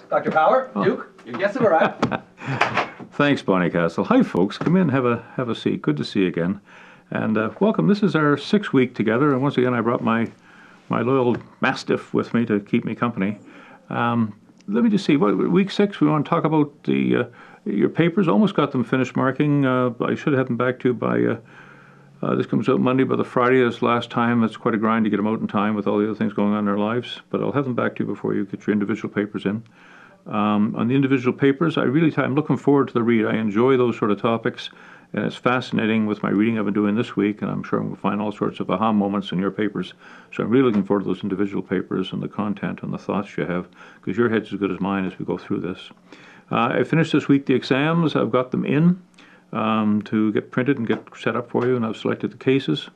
Dr. Power, Duke, your guests have arrived. Thanks, Bonnie Castle. Hi, folks. Come in, have a seat. Good to see you again. And welcome. This is our 6th week together. And once again, I brought my loyal Mastiff with me to keep me company. Let me just see. Week 6, we want to talk about your papers. Almost got them finished marking. I should have them back to you by... this comes out Monday, but the Friday is last time. It's quite a grind to get them out in time with all the other things going on in our lives. But I'll have them back to you before you get your individual papers in. On the individual papers, I'm looking forward to the read. I enjoy those sort of topics, and it's fascinating with my reading I've been doing this week, and I'm sure we'll find all sorts of aha moments in your papers. So I'm really looking forward to those individual papers and the content and the thoughts you have, because your head's as good as mine as we go through this. I finished this week the exams. I've got them in to get printed and get set up for you, and I've selected the cases.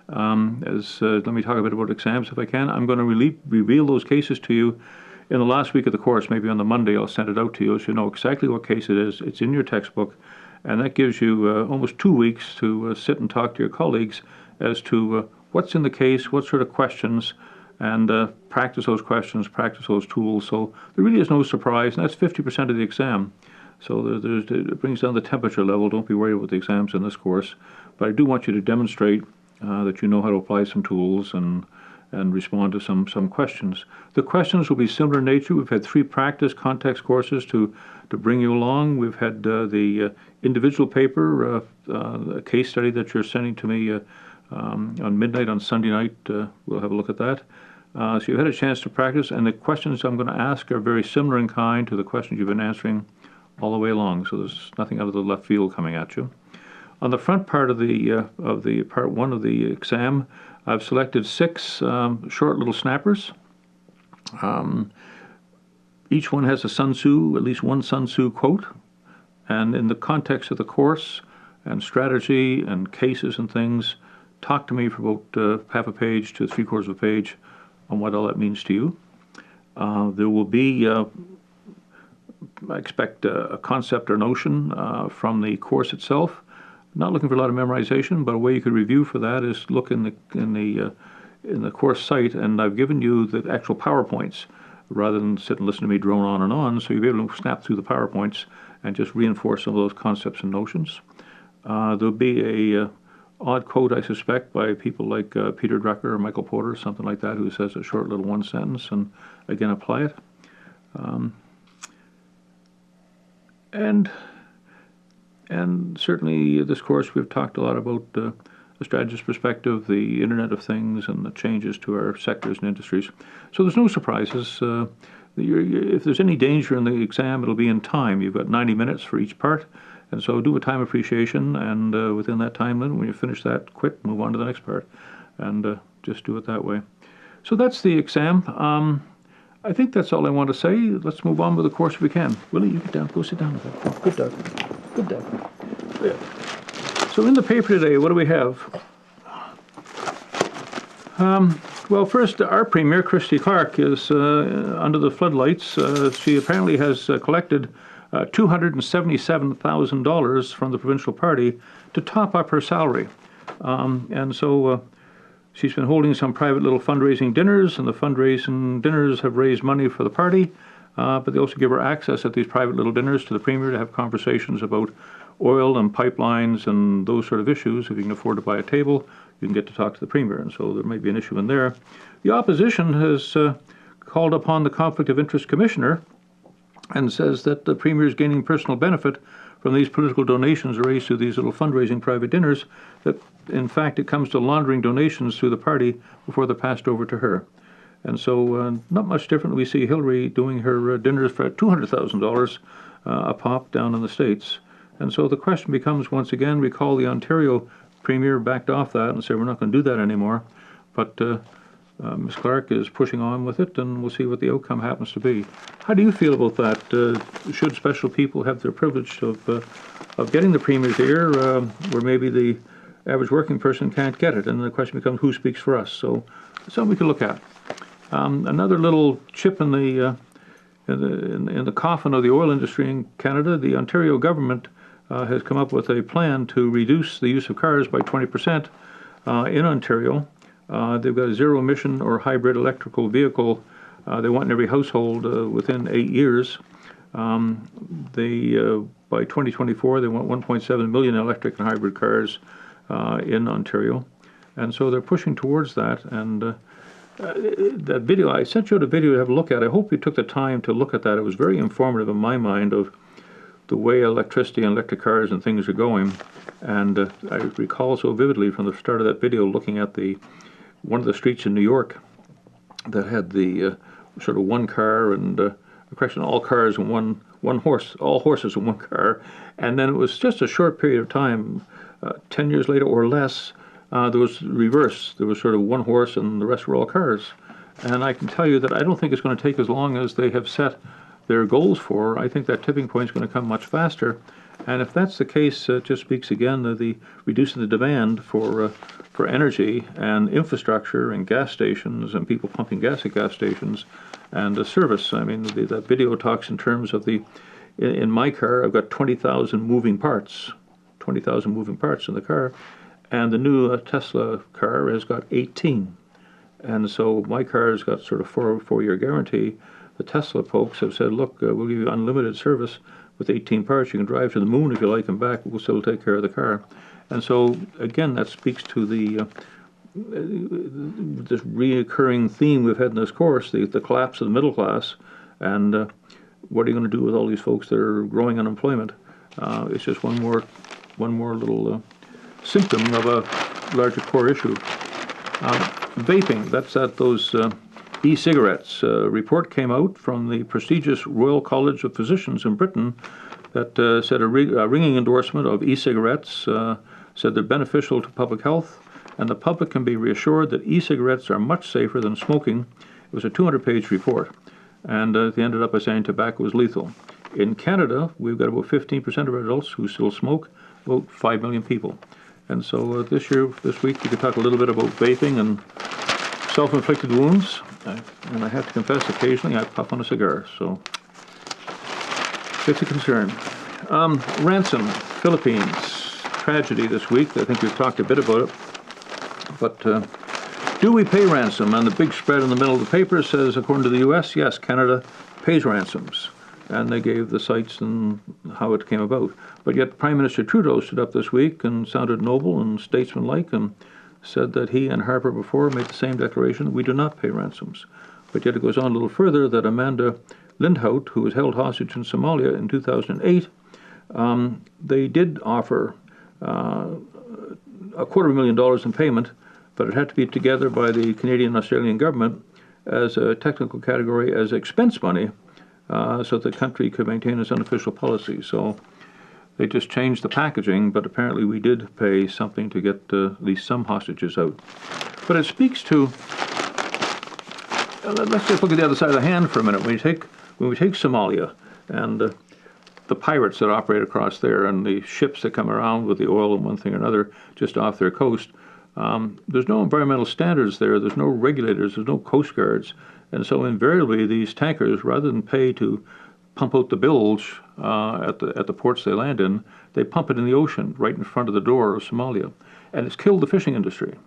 Let me talk a bit about exams if I can. I'm going to reveal those cases to you in the last week of the course. Maybe on the Monday I'll send it out to you so you know exactly what case it is. It's in your textbook, and that gives you almost 2 weeks to sit and talk to your colleagues as to what's in the case, what sort of questions, and practice those questions, practice those tools. So there really is no surprise, and that's 50% of the exam. So it brings down the temperature level. Don't be worried about the exams in this course. But I do want you to demonstrate that you know how to apply some tools and respond to some questions. The questions will be similar in nature. We've had 3 practice context courses to bring you along. We've had the individual paper, a case study that you're sending to me on midnight on Sunday night. We'll have a look at that. So you've had a chance to practice, and the questions I'm going to ask are very similar in kind to the questions you've been answering all the way along. So there's nothing out of the left field coming at you. On the front part of the part 1 of the exam, I've selected 6 short little snappers. Each one has a Sun Tzu, at least one Sun Tzu quote. And in the context of the course and strategy and cases and things, talk to me for about half a page to 3/4 of a page on what all that means to you. There will be, I expect, a concept or notion from the course itself. Not looking for a lot of memorization, but a way you could review for that is look in the course site, and I've given you the actual PowerPoints rather than sit and listen to me drone on and on. So you'll be able to snap through the PowerPoints and just reinforce some of those concepts and notions. There'll be a odd quote, I suspect, by people like Peter Drucker or Michael Porter, something like that, who says a short little one sentence, and again apply it. And certainly this course we've talked a lot about the strategist perspective, the Internet of Things, and the changes to our sectors and industries. So there's no surprises. If there's any danger in the exam, it'll be in time. You've got 90 minutes for each part, and so do a time appreciation, and within that time limit, when you finish that, quit, move on to the next part, and just do it that way. So that's the exam. I think that's all I want to say. Let's move on with the course if we can. Willie, you get down. Go sit down. Good dog. Good dog. Yeah. So in the paper today, what do we have? Well, first, our Premier, Christy Clark, is under the floodlights. She apparently has collected $277,000 from the provincial party to top up her salary. And so she's been holding some private little fundraising dinners, and the fundraising dinners have raised money for the party, but they also give her access at these private little dinners to the Premier to have conversations about oil and pipelines and those sort of issues. If you can afford to buy a table, you can get to talk to the Premier, and so there may be an issue in there. The opposition has called upon the Conflict of Interest Commissioner and says that the Premier is gaining personal benefit from these political donations raised through these little fundraising private dinners, that in fact it comes to laundering donations through the party before they're passed over to her. And so not much different. We see Hillary doing her dinners for $200,000 a pop down in the States. And so the question becomes, once again, recall the Ontario Premier backed off that and said we're not going to do that anymore. But Ms. Clark is pushing on with it, and we'll see what the outcome happens to be. How do you feel about that? Should special people have their privilege of getting the Premier's ear where maybe the average working person can't get it? And the question becomes, who speaks for us? So that's something we can look at. Another little chip in the coffin of the oil industry in Canada, the Ontario government has come up with a plan to reduce the use of cars by 20% in Ontario. They've got a zero-emission or hybrid electrical vehicle They want in every household within 8 years. By 2024, they want 1.7 million electric and hybrid cars in Ontario. And so they're pushing towards that. And that video, I sent you out a video to have a look at. I hope you took the time to look at that. It was very informative in my mind of the way electricity and electric cars and things are going. And I recall so vividly from the start of that video looking at one of the streets in New York that had the sort of one car and all cars and one horse, all horses in one car. And then it was just a short period of time, 10 years later or less, there was reverse. There was sort of one horse and the rest were all cars. And I can tell you that I don't think it's going to take as long as they have set their goals for. I think that tipping point is going to come much faster. And if that's the case, it just speaks again to the reducing the demand for energy and infrastructure and gas stations and people pumping gas at gas stations and service. I mean, that video talks in terms of in my car, I've got 20,000 moving parts in the car. And the new Tesla car has got 18. And so my car has got sort of four-year guarantee. The Tesla folks have said, look, we'll give you unlimited service with 18 parts. You can drive to the moon if you like and back. We'll still take care of the car. And so, again, that speaks to this reoccurring theme we've had in this course, the collapse of the middle class. And what are you going to do with all these folks that are growing unemployment? It's just one more little symptom of a larger core issue. Vaping, that's at those e-cigarettes. A report came out from the prestigious Royal College of Physicians in Britain that said a ringing endorsement of e-cigarettes, said they're beneficial to public health, and the public can be reassured that e-cigarettes are much safer than smoking. It was a 200-page report, and they ended up by saying tobacco is lethal. In Canada, we've got about 15% of adults who still smoke, about 5 million people. And so this week, we could talk a little bit about vaping and self-inflicted wounds. And I have to confess, occasionally I puff on a cigar, so it's a concern. Ransom, Philippines, tragedy this week. I think we've talked a bit about it. But do we pay ransom? And the big spread in the middle of the paper says, according to the U.S., yes, Canada pays ransoms. And they gave the sites and how it came about. But yet Prime Minister Trudeau stood up this week and sounded noble and statesmanlike and said that he and Harper before made the same declaration, we do not pay ransoms. But yet it goes on a little further that Amanda Lindhout, who was held hostage in Somalia in 2008, they did offer $250,000 in payment, but it had to be together by the Canadian and Australian government as a technical category as expense money, so the country could maintain its unofficial policy. So they just changed the packaging, but apparently we did pay something to get at least some hostages out. But it speaks to, let's just look at the other side of the hand for a minute. When we take Somalia and the pirates that operate across there and the ships that come around with the oil and one thing or another just off their coast, there's no environmental standards there, there's no regulators, there's no coast guards. And so invariably these tankers, rather than pay to pump out the bilge at the ports they land in, they pump it in the ocean right in front of the door of Somalia. And it's killed the fishing industry.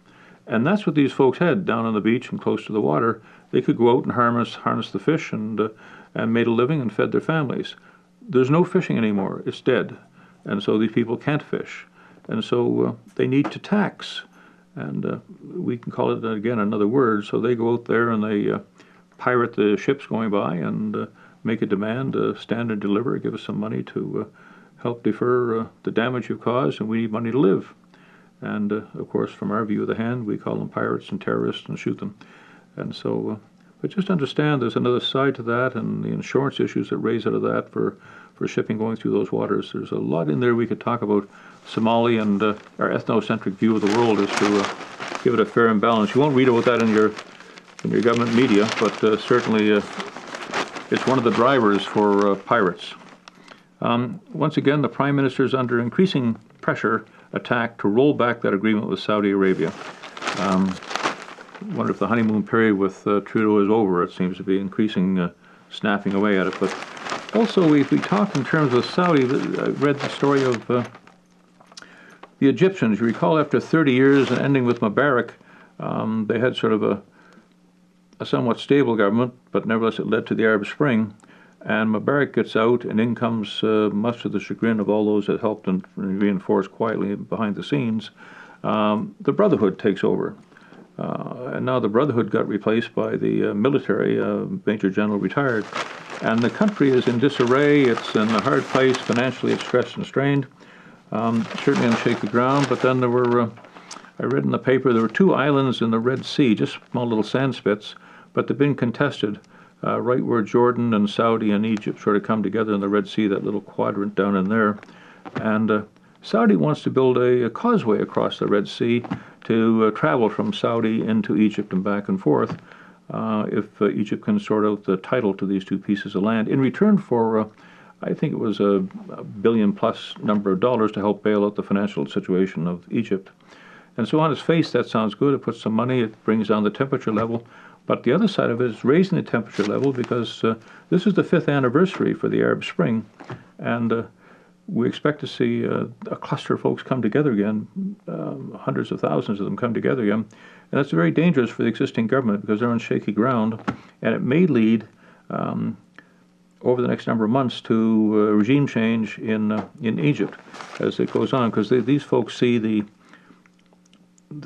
And that's what these folks had down on the beach and close to the water. They could go out and harness the fish and made a living and fed their families. There's no fishing anymore. It's dead. And so these people can't fish. And so they need to tax. And we can call it, again, another word. So they go out there and they pirate the ships going by and make a demand, stand and deliver, give us some money to help defer the damage you've caused, and we need money to live. And, of course, from our view of the hand, we call them pirates and terrorists and shoot them. And so, but just understand there's another side to that and the insurance issues that raise out of that for shipping going through those waters. There's a lot in there we could talk about Somali and our ethnocentric view of the world is to give it a fair and balance. You won't read about that in your government media, but certainly it's one of the drivers for pirates. Once again, the Prime Minister is under increasing pressure attack to roll back that agreement with Saudi Arabia. Wonder if the honeymoon period with Trudeau is over. It seems to be increasing, snapping away at it. But also, if we talk in terms of Saudi, I read the story of the Egyptians. You recall, after 30 years and ending with Mubarak, they had sort of a somewhat stable government, but nevertheless it led to the Arab Spring. And Mubarak gets out, and in comes, much to the chagrin of all those that helped and reinforced quietly behind the scenes, the Brotherhood takes over. And now the Brotherhood got replaced by the military, Major General retired. And the country is in disarray. It's in a hard place. Financially, it's stressed and strained. Certainly on shaky ground. But then there were, I read in the paper, there were 2 islands in the Red Sea, just small little sand spits, but they've been contested. Right where Jordan and Saudi and Egypt sort of come together in the Red Sea, that little quadrant down in there. And Saudi wants to build a causeway across the Red Sea to travel from Saudi into Egypt and back and forth, if Egypt can sort out the title to these 2 pieces of land, in return for, I think it was a billion-plus number of dollars to help bail out the financial situation of Egypt. And so on its face, that sounds good. It puts some money, it brings down the temperature level. But the other side of it is raising the temperature level, because this is the 5th anniversary for the Arab Spring, and we expect to see a cluster of folks come together again, hundreds of thousands of them come together again, and that's very dangerous for the existing government because they're on shaky ground, and it may lead over the next number of months to regime change in Egypt as it goes on, because these folks see the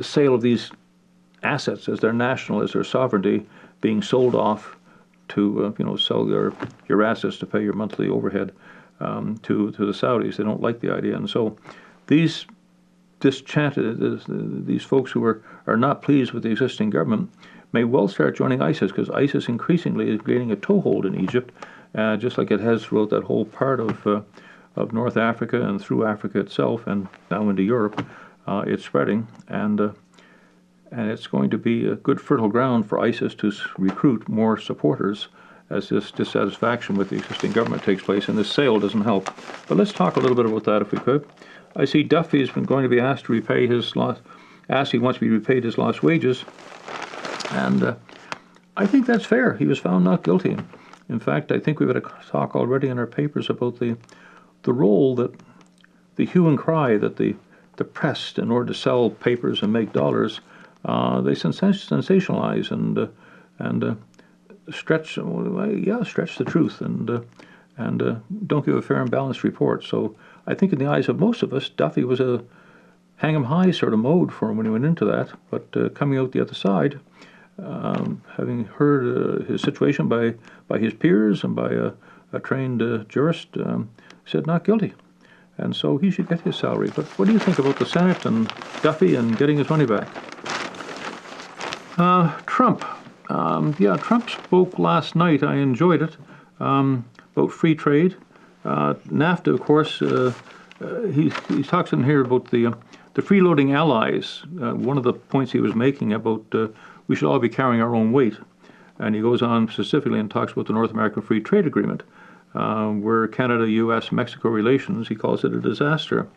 sale of these assets as their national, as their sovereignty, being sold off to sell your assets to pay your monthly overhead to the Saudis. They don't like the idea, and so these disenchanted, these folks who are not pleased with the existing government may well start joining ISIS, because ISIS increasingly is gaining a toehold in Egypt, just like it has throughout that whole part of North Africa and through Africa itself and now into Europe. It's spreading, and it's going to be a good fertile ground for ISIS to recruit more supporters as this dissatisfaction with the existing government takes place, and this sale doesn't help. But let's talk a little bit about that if we could. I see Duffy's been going to be asked to repay his lost, he wants to be repaid his lost wages, and I think that's fair. He was found not guilty. In fact, I think we've had a talk already in our papers about the role that the hue and cry that the press, in order to sell papers and make dollars, they sensationalize and stretch the truth and don't give a fair and balanced report. So I think in the eyes of most of us, Duffy was a hang 'em high sort of mode for him when he went into that. But coming out the other side, having heard his situation by his peers and by a trained jurist, said not guilty. And so he should get his salary. But what do you think about the Senate and Duffy and getting his money back? Trump. Trump spoke last night. I enjoyed it, about free trade. NAFTA, of course, he talks in here about the freeloading allies. One of the points he was making about we should all be carrying our own weight. And he goes on specifically and talks about the North American Free Trade Agreement, where Canada, U.S., Mexico relations, he calls it a disaster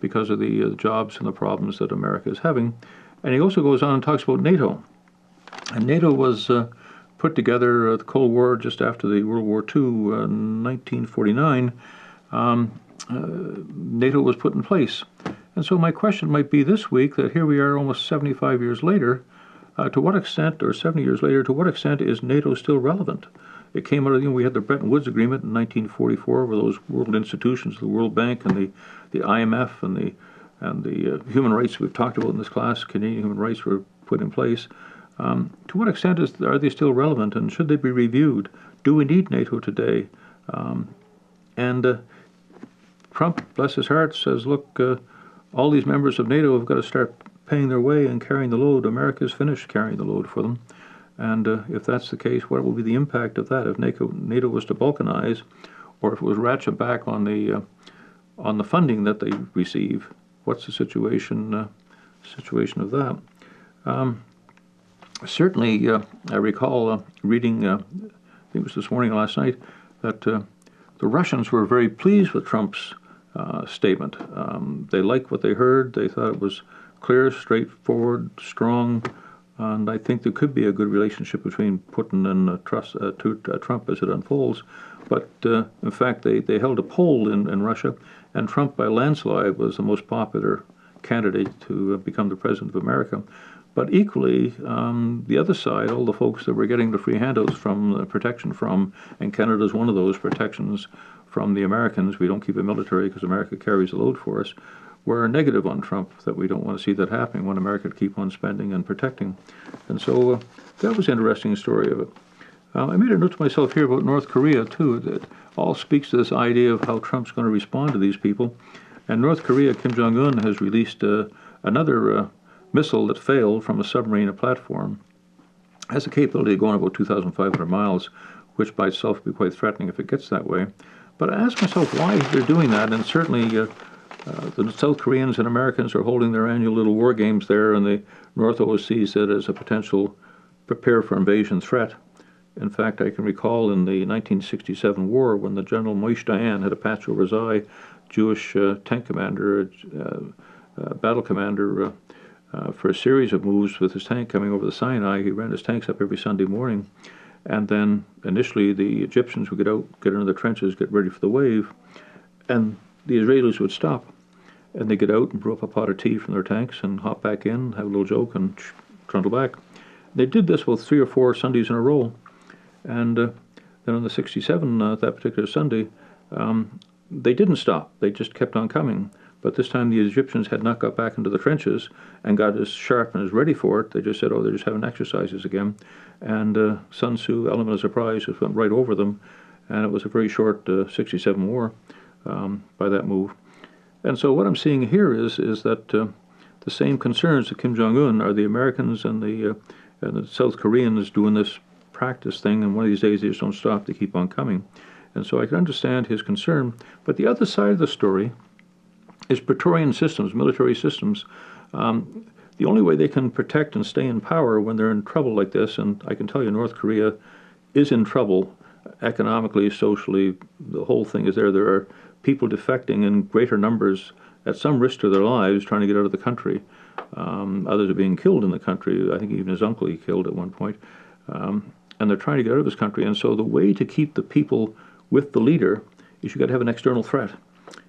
because of the jobs and the problems that America is having. And he also goes on and talks about NATO. And NATO was put together the Cold War just after the World War II, 1949. NATO was put in place. And so my question might be this week that here we are almost 75 years later, to what extent, or 70 years later, to what extent is NATO still relevant? It came out of, we had the Bretton Woods Agreement in 1944, where those world institutions, the World Bank and the IMF and the human rights we've talked about in this class, Canadian human rights, were put in place. To what extent are they still relevant, and should they be reviewed? Do we need NATO today? And Trump, bless his heart, says, look, all these members of NATO have got to start paying their way and carrying the load. America's finished carrying the load for them. And if that's the case, what will be the impact of that if NATO was to balkanize, or if it was ratchet back on the funding that they receive? What's the situation of that? Certainly, I recall reading, I think it was this morning or last night, that the Russians were very pleased with Trump's statement. They liked what they heard. They thought it was clear, straightforward, strong, and I think there could be a good relationship between Putin and Trump as it unfolds. But in fact, they held a poll in Russia, and Trump, by a landslide, was the most popular candidate to become the president of America. But equally, the other side, all the folks that were getting the free handouts from protection from, and Canada's one of those protections from the Americans. We don't keep a military because America carries the load for us. Were negative on Trump, that we don't want to see that happening. We want America to keep on spending and protecting. And so that was an interesting story of it. I made a note to myself here about North Korea, too, that all speaks to this idea of how Trump's going to respond to these people. And North Korea, Kim Jong-un has released another missile that failed from a submarine platform. Has the capability of going about 2,500 miles, which by itself would be quite threatening if it gets that way. But I asked myself why they're doing that, and certainly the South Koreans and Americans are holding their annual little war games there, and the North always sees it as a potential prepare for invasion threat. In fact, I can recall in the 1967 war when the General Moish Dayan had a patch over his eye, Jewish tank commander, battle commander, for a series of moves with his tank coming over the Sinai. He ran his tanks up every Sunday morning. And then initially the Egyptians would get out, get into the trenches, get ready for the wave, and the Israelis would stop. And they'd get out and brew up a pot of tea from their tanks and hop back in, have a little joke, and trundle back. They did this about 3 or 4 Sundays in a row. And then on the 67, that particular Sunday, they didn't stop. They just kept on coming. But this time the Egyptians had not got back into the trenches and got as sharp and as ready for it. They just said, oh, they're just having exercises again. And Sun Tzu, element of surprise, just went right over them. And it was a very short 67 war by that move. And so what I'm seeing here is that the same concerns of Kim Jong-un are the Americans and the South Koreans doing this practice thing, and one of these days they just don't stop, they keep on coming. And so I can understand his concern. But the other side of the story is Praetorian systems, military systems. The only way they can protect and stay in power when they're in trouble like this, and I can tell you North Korea is in trouble economically, socially, the whole thing is there. There are people defecting in greater numbers at some risk to their lives trying to get out of the country. Others are being killed in the country. I think even his uncle he killed at one point. And they're trying to get out of this country. And so the way to keep the people with the leader is you've got to have an external threat.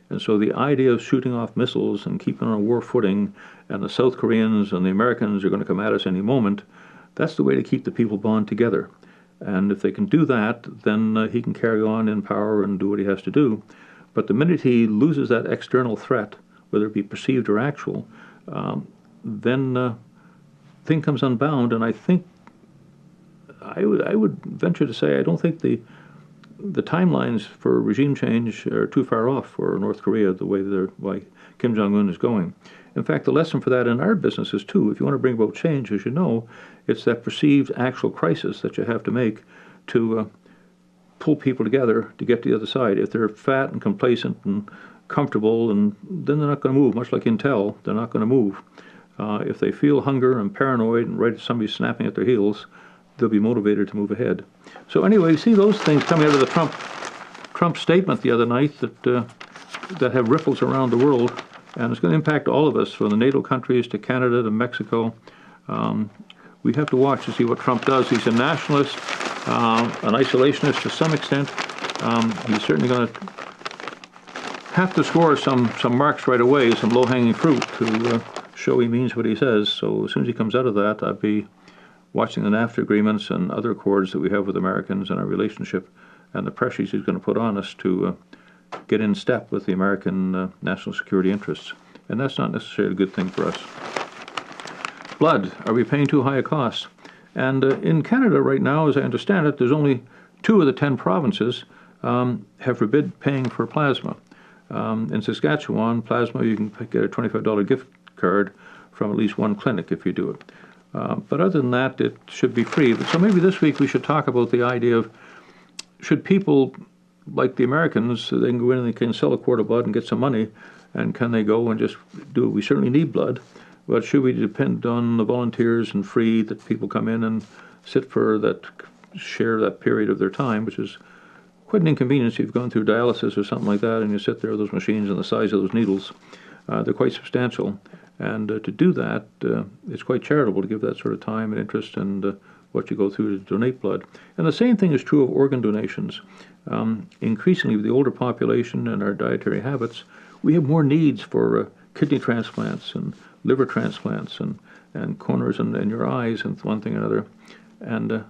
And so the idea of shooting off missiles and keeping on a war footing, and the South Koreans and the Americans are going to come at us any moment, that's the way to keep the people bond together. And if they can do that, then he can carry on in power and do what he has to do. But the minute he loses that external threat, whether it be perceived or actual, then thing comes unbound. And I think I would venture to say I don't think the timelines for regime change are too far off for North Korea, the way Kim Jong-un is going. In fact, the lesson for that in our businesses too, if you want to bring about change, as you know, it's that perceived actual crisis that you have to make to pull people together to get to the other side. If they're fat and complacent and comfortable, and then they're not going to move, much like Intel, they're not going to move. If they feel hunger and paranoid and right somebody's snapping at their heels, they'll be motivated to move ahead. So anyway, you see those things coming out of the Trump statement the other night that have ripples around the world, and it's going to impact all of us, from the NATO countries to Canada to Mexico. We have to watch to see what Trump does. He's a nationalist, an isolationist to some extent. He's certainly going to have to score some marks right away, some low-hanging fruit to show he means what he says. So as soon as he comes out of that, I'll be watching the NAFTA agreements and other accords that we have with Americans and our relationship, and the pressures he's going to put on us to get in step with the American national security interests. And that's not necessarily a good thing for us. Blood. Are we paying too high a cost? And in Canada right now, as I understand it, there's only 2 of the 10 provinces have forbid paying for plasma. In Saskatchewan, plasma, you can get a $25 gift card from at least one clinic if you do it. But other than that, it should be free. So maybe this week we should talk about the idea of, should people, like the Americans, they can go in and they can sell a quart of blood and get some money, and can they go and just do it? We certainly need blood, but should we depend on the volunteers and free, that people come in and sit for that, share that period of their time, which is quite an inconvenience. You've gone through dialysis or something like that, and you sit there with those machines and the size of those needles. They're quite substantial. And to do that, it's quite charitable to give that sort of time and interest and what you go through to donate blood. And the same thing is true of organ donations. Increasingly, with the older population and our dietary habits, we have more needs for kidney transplants and liver transplants and and corners in your eyes and one thing or another. And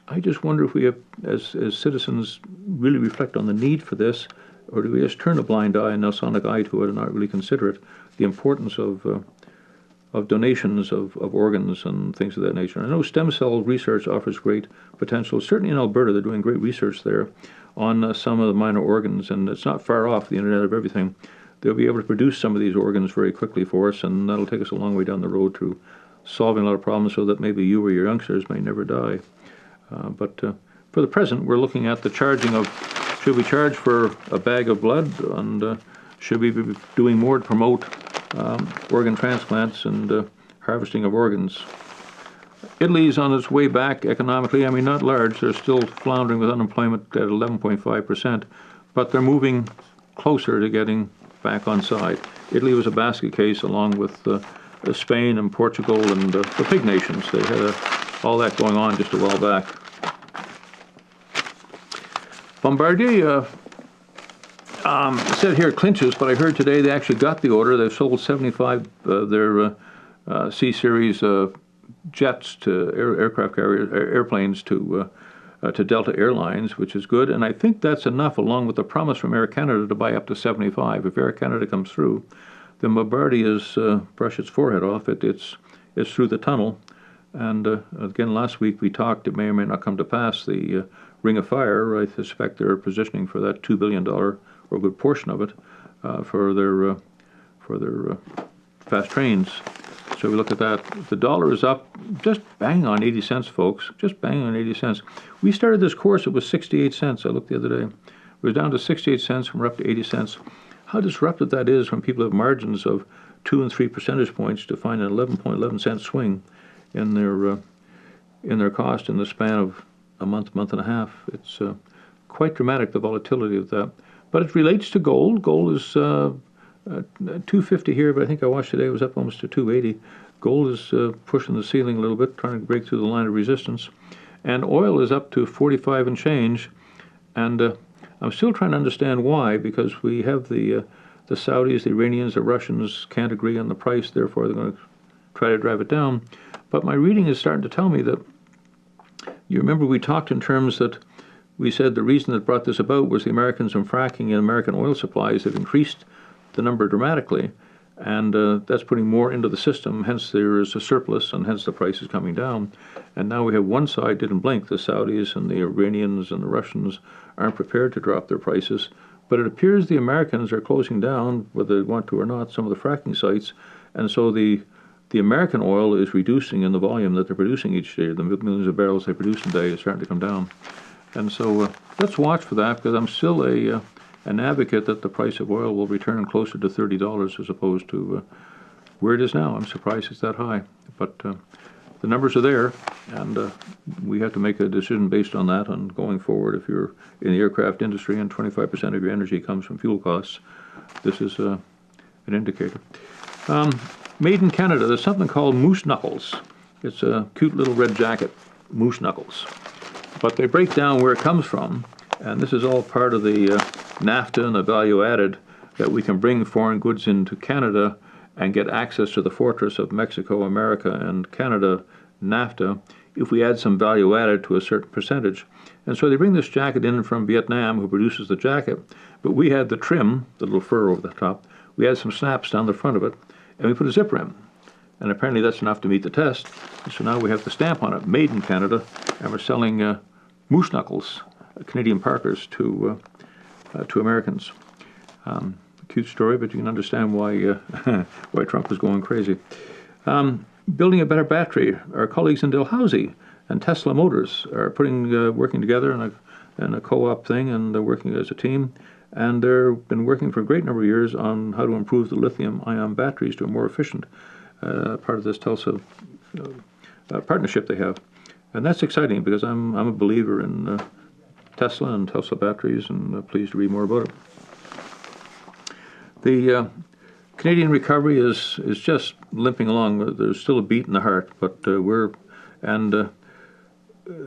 I just wonder if we have, as citizens, really reflect on the need for this, or do we just turn a blind eye and a sonic eye to it and not really consider it, the importance of donations of organs and things of that nature. I know stem cell research offers great potential. Certainly in Alberta, they're doing great research there on some of the minor organs, and it's not far off the Internet of Everything. They'll be able to produce some of these organs very quickly for us, and that'll take us a long way down the road to solving a lot of problems so that maybe you or your youngsters may never die. But for the present, we're looking at the charging of, should we charge for a bag of blood, and should we be doing more to promote organ transplants and harvesting of organs. Italy's on its way back economically. I mean, not large. They're still floundering with unemployment at 11.5%, but they're moving closer to getting back on side. Italy was a basket case along with Spain and Portugal and the pig nations. They had all that going on just a while back. Bombardier said here clinches, but I heard today they actually got the order. They've sold 75 their C-series jets to aircraft carriers, airplanes to Delta Airlines, which is good. And I think that's enough, along with the promise from Air Canada to buy up to 75. If Air Canada comes through, then Bombardier's brush its forehead off. It's through the tunnel. And again, last week we talked, it may or may not come to pass, the Ring of Fire. I suspect they're positioning for that $2 billion, or a good portion of it, for their fast trains. So we look at that. The dollar is up just bang on 80 cents, folks. Just bang on 80 cents. We started this course, it was 68 cents. I looked the other day. It was down to 68 cents, and we're up to 80 cents. How disruptive that is when people have margins of 2 and 3 percentage points to find an 11.11 cent swing in their cost in the span of a month and a half. It's quite dramatic, the volatility of that. But it relates to gold. Gold is 250 here, but I think I watched today it was up almost to 280. Gold is pushing the ceiling a little bit, trying to break through the line of resistance. And oil is up to 45 and change. And I'm still trying to understand why, because we have the Saudis, the Iranians, the Russians can't agree on the price, therefore they're going to try to drive it down. But my reading is starting to tell me that, you remember we talked in terms that we said the reason that brought this about was the Americans and fracking and American oil supplies have increased the number dramatically, and that's putting more into the system, hence there is a surplus, and hence the price is coming down. And now we have one side didn't blink. The Saudis and the Iranians and the Russians aren't prepared to drop their prices, but it appears the Americans are closing down, whether they want to or not, some of the fracking sites, and so the American oil is reducing in the volume that they're producing each day. The millions of barrels they produce a day is starting to come down. And so let's watch for that, because I'm still an advocate that the price of oil will return closer to $30 as opposed to where it is now. I'm surprised it's that high. But the numbers are there, and we have to make a decision based on that. And going forward, if you're in the aircraft industry and 25% of your energy comes from fuel costs, this is an indicator. Made in Canada, there's something called moose knuckles. It's a cute little red jacket, moose knuckles. But they break down where it comes from, and this is all part of the NAFTA and the value added, that we can bring foreign goods into Canada and get access to the fortress of Mexico, America, and Canada, NAFTA, if we add some value added to a certain percentage. And so they bring this jacket in from Vietnam, who produces the jacket, but we had the trim, the little fur over the top, we had some snaps down the front of it, and we put a zipper in. And apparently that's enough to meet the test. So now we have the stamp on it, made in Canada, and we're selling moose knuckles, Canadian Parkers, to Americans. Cute story, but you can understand why why Trump was going crazy. Building a better battery. Our colleagues in Dalhousie and Tesla Motors are working together in a co-op thing, and they're working as a team. And they've been working for a great number of years on how to improve the lithium-ion batteries to a more efficient part of this Tesla partnership they have. And that's exciting, because I'm a believer in Tesla and Tesla batteries, and pleased to read more about it. The Canadian recovery is just limping along. There's still a beat in the heart, but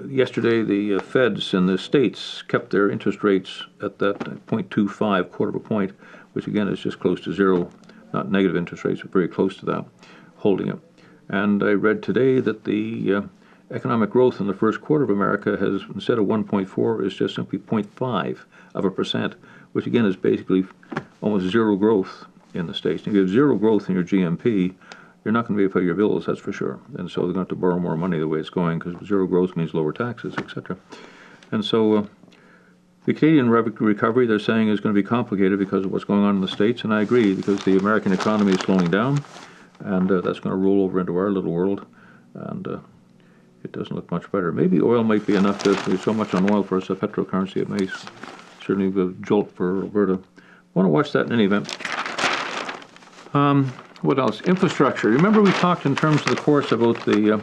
yesterday the Feds in the States kept their interest rates at that 0.25, quarter of a point, which again is just close to zero, not negative interest rates, but very close to that, holding it. And I read today that the economic growth in the first quarter of America has, instead of 1.4, is just simply 0.5%, which again is basically almost zero growth in the States. If you have zero growth in your GMP, you're not going to be able to pay your bills, that's for sure. And so they're going to have to borrow more money the way it's going, because zero growth means lower taxes, etc. And so the Canadian recovery, they're saying, is going to be complicated because of what's going on in the States, and I agree, because the American economy is slowing down, and that's going to roll over into our little world, and it doesn't look much better. Maybe oil might be enough. There's so much on oil for us, a petrocurrency, it may certainly be a jolt for Alberta. I want to watch that in any event. What else? Infrastructure. Remember we talked in terms of the course about the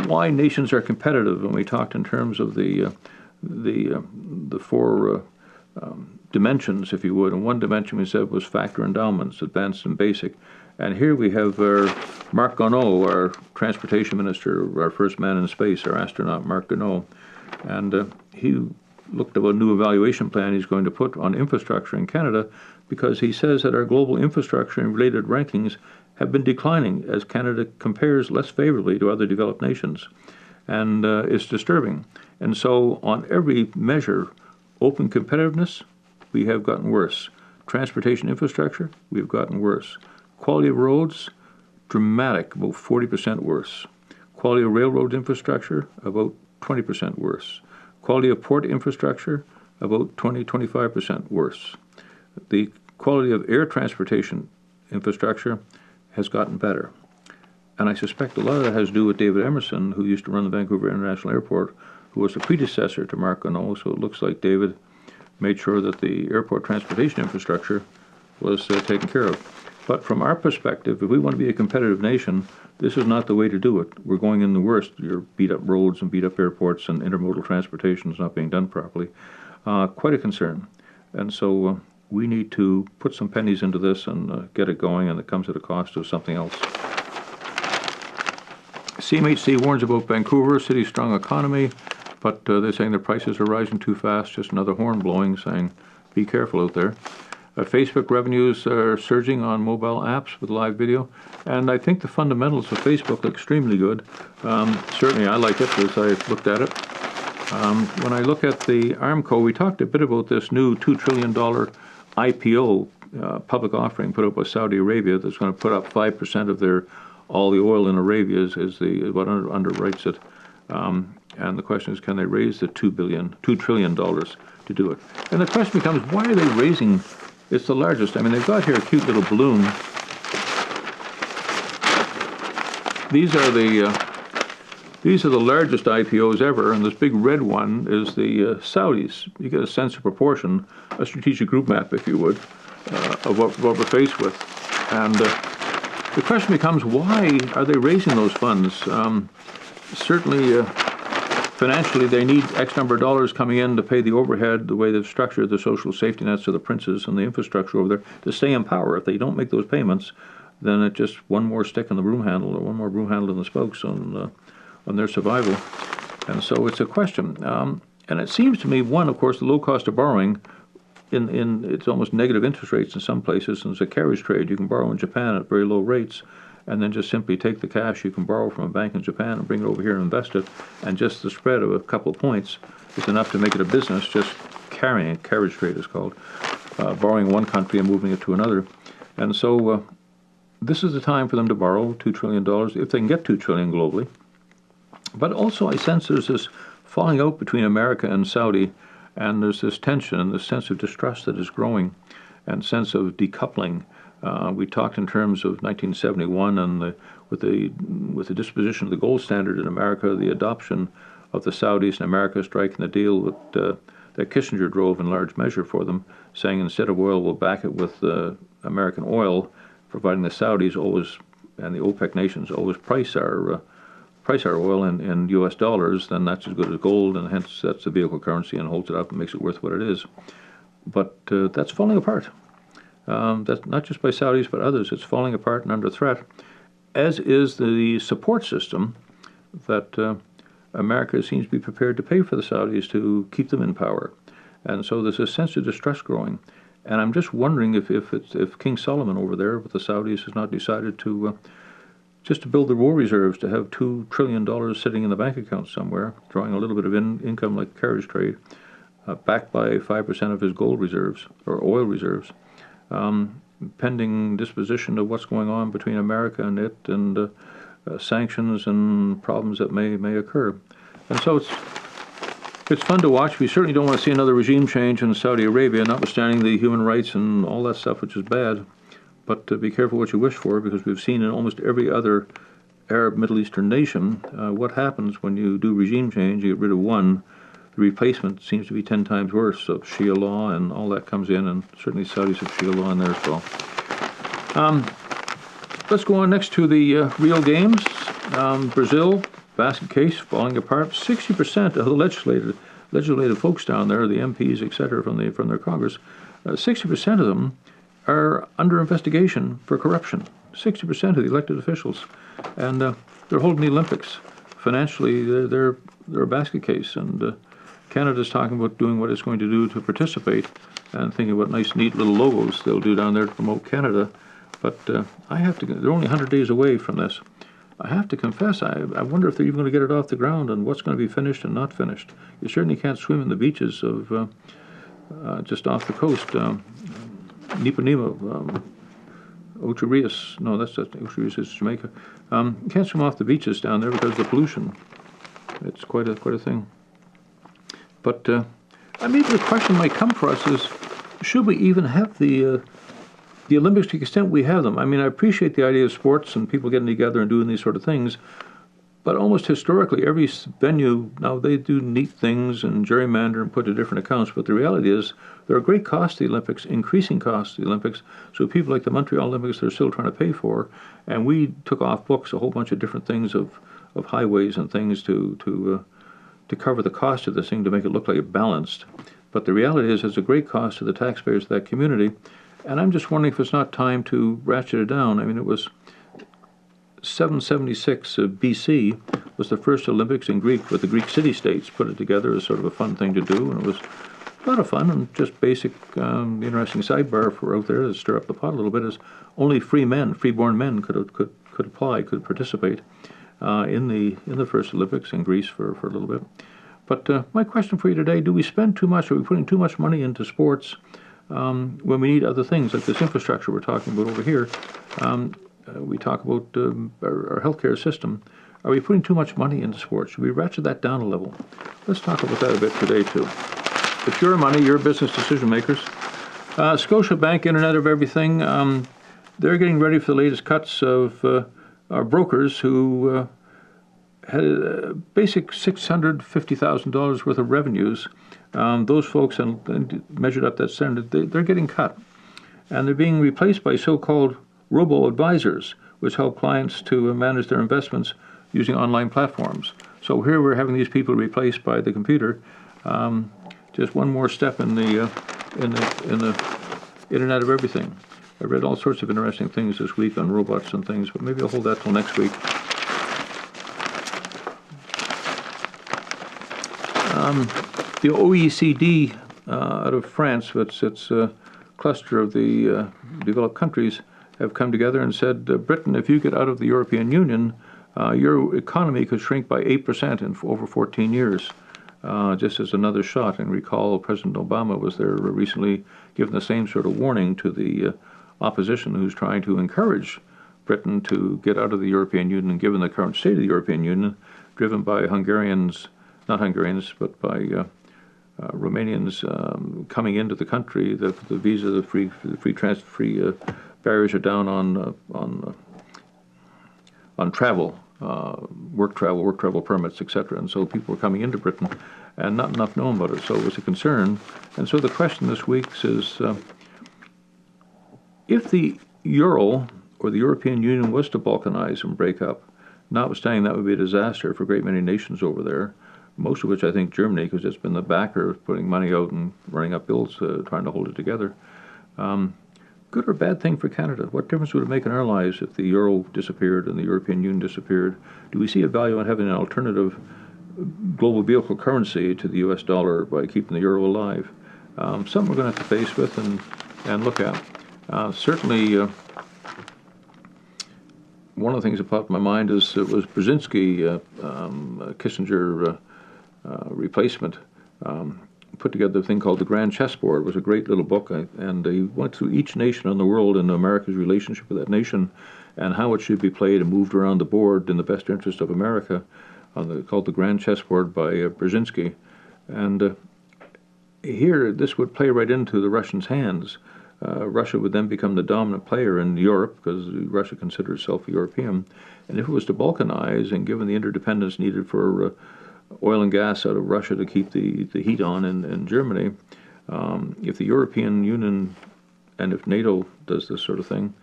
why nations are competitive, and we talked in terms of the four dimensions, if you would. And one dimension we said was factor endowments, advanced and basic. And here we have Marc Garneau, our transportation minister, our first man in space, our astronaut, Marc Garneau. And he looked at a new evaluation plan he's going to put on infrastructure in Canada, because he says that our global infrastructure and related rankings have been declining as Canada compares less favorably to other developed nations. And it's disturbing. And so on every measure, open competitiveness, we have gotten worse. Transportation infrastructure, we've gotten worse. Quality of roads, dramatic, about 40% worse. Quality of railroad infrastructure, about 20% worse. Quality of port infrastructure, about 20-25% worse. The quality of air transportation infrastructure has gotten better. And I suspect a lot of that has to do with David Emerson, who used to run the Vancouver International Airport, who was the predecessor to Marc Garneau. So it looks like David made sure that the airport transportation infrastructure was taken care of. But from our perspective, if we want to be a competitive nation, this is not the way to do it. We're going in the worst. Your beat-up roads and beat-up airports, and intermodal transportation is not being done properly. Quite a concern. And so we need to put some pennies into this and get it going, and it comes at a cost of something else. CMHC warns about Vancouver, city's strong economy, but they're saying the prices are rising too fast. Just another horn blowing, saying be careful out there. Facebook revenues are surging on mobile apps with live video, and I think the fundamentals of Facebook look extremely good. Certainly I like it as I've looked at it. When I look at the Armco, we talked a bit about this new $2 trillion IPO, public offering put up by Saudi Arabia, that's going to put up 5% of all the oil in Arabia is what underwrites it. And the question is, can they raise the $2 trillion to do it? And the question becomes, why are they raising? It's the largest. I mean, they've got here a cute little balloon. These are the largest IPOs ever, and this big red one is the Saudis. You get a sense of proportion, a strategic group map, if you would, of what we're faced with. And the question becomes, why are they raising those funds? Certainly, financially, they need X number of dollars coming in to pay the overhead, the way they've structured the social safety nets of the princes and the infrastructure over there to stay in power. If they don't make those payments, then it's just one more stick in the broom handle, or one more broom handle in the spokes on their survival. And so it's a question. And it seems to me, one, of course, the low cost of borrowing, it's almost negative interest rates in some places, and it's a carriage trade. You can borrow in Japan at very low rates, and then just simply take the cash you can borrow from a bank in Japan and bring it over here and invest it, and just the spread of a couple of points is enough to make it a business, just carrying, carriage trade is called, borrowing one country and moving it to another. And so this is the time for them to borrow $2 trillion, if they can get $2 trillion globally. But also I sense there's this falling out between America and Saudi, and there's this tension and this sense of distrust that is growing, and sense of decoupling. We talked in terms of 1971 and with the disposition of the gold standard in America, the adoption of the Saudis and America striking the deal that Kissinger drove in large measure for them, saying instead of oil, we'll back it with American oil, providing the Saudis always and the OPEC nations always price our oil in U.S. dollars, then that's as good as gold, and hence that's the vehicle currency and holds it up and makes it worth what it is. But that's falling apart. That's not just by Saudis, but others. It's falling apart and under threat, as is the support system that America seems to be prepared to pay for the Saudis to keep them in power. And so there's a sense of distress growing. And I'm just wondering if King Solomon over there with the Saudis has not decided to just to build the war reserves, to have $2 trillion sitting in the bank account somewhere, drawing a little bit of income like carriage trade, backed by 5% of his gold reserves or oil reserves, pending disposition of what's going on between America and it, and sanctions and problems that may occur. And so it's fun to watch. We certainly don't want to see another regime change in Saudi Arabia, notwithstanding the human rights and all that stuff, which is bad. But be careful what you wish for, because we've seen in almost every other Arab Middle Eastern nation what happens when you do regime change. You get rid of one, the replacement seems to be 10 times worse. So Shia law and all that comes in, and certainly Saudis have Shia law in there as well. Let's go on next to the real games. Brazil, basket case falling apart. 60% of the legislative folks down there, the MPs, etc., from their Congress, 60% of them are under investigation for corruption. 60% of the elected officials, and they're holding the Olympics. Financially, they're a basket case, and Canada's talking about doing what it's going to do to participate, and thinking what nice, neat little logos they'll do down there to promote Canada. But I have to. They're only 100 days away from this. I have to confess, I wonder if they're even going to get it off the ground, and what's going to be finished and not finished. You certainly can't swim in the beaches of just off the coast. Nipanema, Ocherias, no, Ocherias is Jamaica. You can't swim off the beaches down there because of the pollution. It's quite a thing. But maybe the question might come for us is, should we even have the Olympics to the extent we have them? I mean, I appreciate the idea of sports and people getting together and doing these sort of things, but almost historically, every venue, now they do neat things and gerrymander and put to different accounts, but the reality is there are great costs to the Olympics, increasing costs to the Olympics, so people like the Montreal Olympics they're still trying to pay for, and we took off books a whole bunch of different things of highways and things to cover the cost of this thing, to make it look like it balanced. But the reality is it's a great cost to the taxpayers of that community, and I'm just wondering if it's not time to ratchet it down. I mean, it was 776 BC was the first Olympics in Greek, with the Greek city-states put it together as sort of a fun thing to do, and it was a lot of fun. And just basic, interesting sidebar for out there to stir up the pot a little bit is only freeborn men could participate in the first Olympics in Greece for a little bit. But my question for you today: do we spend too much? Are we putting too much money into sports when we need other things like this infrastructure we're talking about over here? We talk about our healthcare system. Are we putting too much money into sports? Should we ratchet that down a level? Let's talk about that a bit today, too. It's your money, your business decision makers. Scotiabank, Internet of Everything, they're getting ready for the latest cuts of our brokers who had a basic $650,000 worth of revenues. Those folks, and measured up that standard, they're getting cut. And they're being replaced by so-called robo-advisors, which help clients to manage their investments using online platforms. So here we're having these people replaced by the computer. Just one more step in the Internet of Everything. I read all sorts of interesting things this week on robots and things, but maybe I'll hold that till next week. The OECD out of France, it's a cluster of the developed countries, have come together and said, Britain, if you get out of the European Union, your economy could shrink by 8% in over 14 years, just as another shot. And recall President Obama was there recently giving the same sort of warning to the opposition who's trying to encourage Britain to get out of the European Union, given the current state of the European Union, driven by Hungarians, not Hungarians, but by Romanians coming into the country. The visa, the free barriers are down on travel, work travel permits, etc. And so people were coming into Britain, and not enough known about it. So it was a concern. And so the question this week is, if the euro or the European Union was to balkanize and break up, notwithstanding that would be a disaster for a great many nations over there, most of which I think Germany, because it's been the backer of putting money out and running up bills, trying to hold it together. Good or bad thing for Canada? What difference would it make in our lives if the euro disappeared and the European Union disappeared? Do we see a value in having an alternative global vehicle currency to the U.S. dollar by keeping the euro alive? Something we're going to have to face with and look at. Certainly, one of the things that popped in my mind is it was Brzezinski, Kissinger replacement, put together a thing called the Grand Chessboard. It was a great little book, and he went through each nation in the world and America's relationship with that nation and how it should be played and moved around the board in the best interest of America, called the Grand Chessboard by Brzezinski. And here, this would play right into the Russians' hands. Russia would then become the dominant player in Europe because Russia considered itself European. And if it was to balkanize and given the interdependence needed for oil and gas out of Russia to keep the heat on in Germany, if the European Union and if NATO does this sort of thing,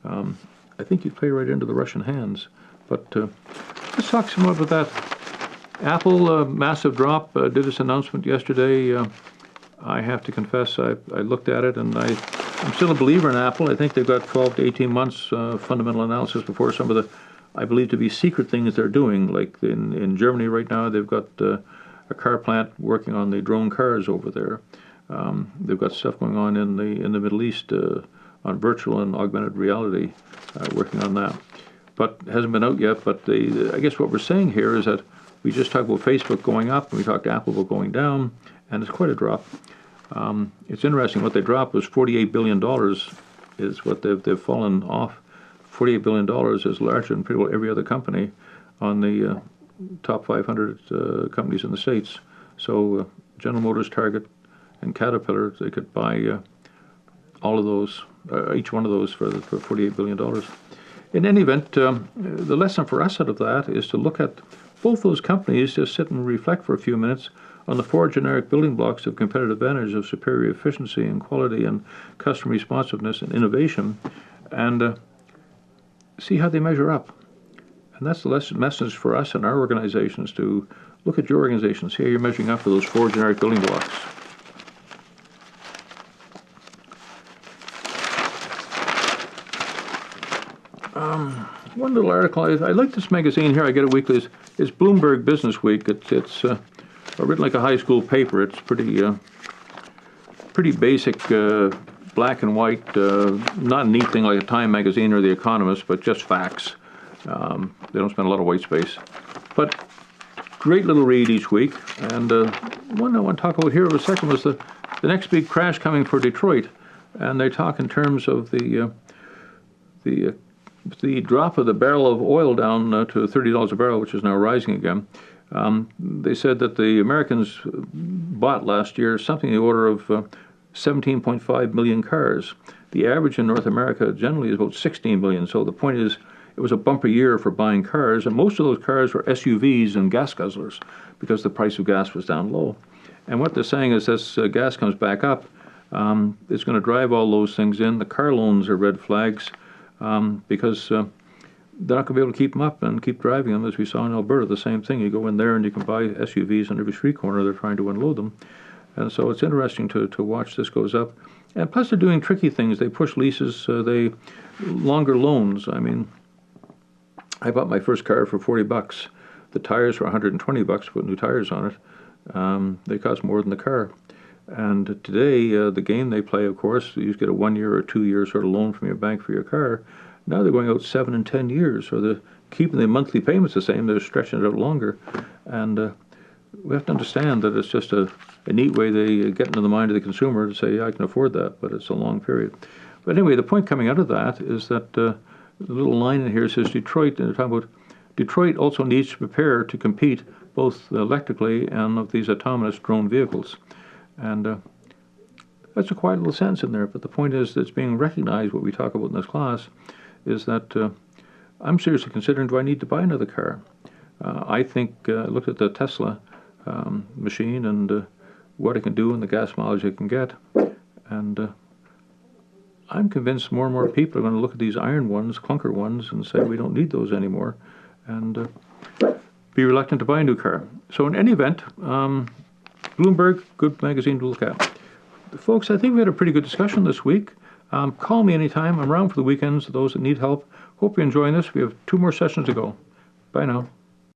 I think you'd play right into the Russian hands. But let's talk some more about that. Apple, massive drop, did this announcement yesterday. I have to confess, I looked at it, and I'm still a believer in Apple. I think they've got 12 to 18 months fundamental analysis before some of the, I believe to be secret things they're doing. Like in Germany right now, they've got a car plant working on the drone cars over there. They've got stuff going on in the Middle East on virtual and augmented reality, working on that. But it hasn't been out yet. But I guess what we're saying here is that we just talked about Facebook going up, and we talked Apple about going down, and it's quite a drop. It's interesting. What they dropped was $48 billion is what they've fallen off. $48 billion is larger than pretty well every other company on the top 500 companies in the States. So General Motors, Target, and Caterpillar, they could buy all of those, each one of those for $48 billion. In any event, the lesson for us out of that is to look at both those companies, just sit and reflect for a few minutes on the four generic building blocks of competitive advantage of superior efficiency and quality and customer responsiveness and innovation, and see how they measure up. And that's the message for us and our organizations, to look at your organization, see how you're measuring up for those four generic building blocks. One little article, I like this magazine here, I get it weekly, is Bloomberg Businessweek. It's written like a high school paper. It's pretty basic, black and white, not a neat thing like a Time magazine or The Economist, but just facts. They don't spend a lot of white space. But great little read each week. And one I want to talk about here for a second was the next big crash coming for Detroit. And they talk in terms of the drop of the barrel of oil down to $30 a barrel, which is now rising again. They said that the Americans bought last year something in the order of 17.5 million cars. The average in North America generally is about 16 million. So the point is, it was a bumper year for buying cars, and most of those cars were SUVs and gas guzzlers because the price of gas was down low. And what they're saying is as gas comes back up, it's going to drive all those things in. The car loans are red flags because they're not going to be able to keep them up and keep driving them, as we saw in Alberta. The same thing. You go in there and you can buy SUVs on every street corner. They're trying to unload them. And so it's interesting to watch this goes up. And plus they're doing tricky things. They push leases, longer loans. I mean, I bought my first car for $40. The tires were $120, put new tires on it. They cost more than the car. And today, the game they play, of course, you get a 1 year or 2 year sort of loan from your bank for your car. Now they're going out 7 and 10 years, so they're keeping the monthly payments the same. They're stretching it out longer, and we have to understand that it's just a neat way they get into the mind of the consumer to say, yeah, I can afford that, but it's a long period. But anyway, the point coming out of that is that the little line in here says Detroit, and they're talking about Detroit also needs to prepare to compete both electrically and of these autonomous drone vehicles. And that's a quiet little sentence in there, but the point is that it's being recognized, what we talk about in this class, is that I'm seriously considering, do I need to buy another car? I think I looked at the Tesla machine and what it can do and the gas mileage it can get, and I'm convinced more and more people are going to look at these iron ones, clunker ones, and say we don't need those anymore, and be reluctant to buy a new car. So in any event, Bloomberg, good magazine to look at. Folks, I think we had a pretty good discussion this week. Call me anytime. I'm around for the weekends, those that need help. Hope you're enjoying this. We have 2 more sessions to go. Bye now.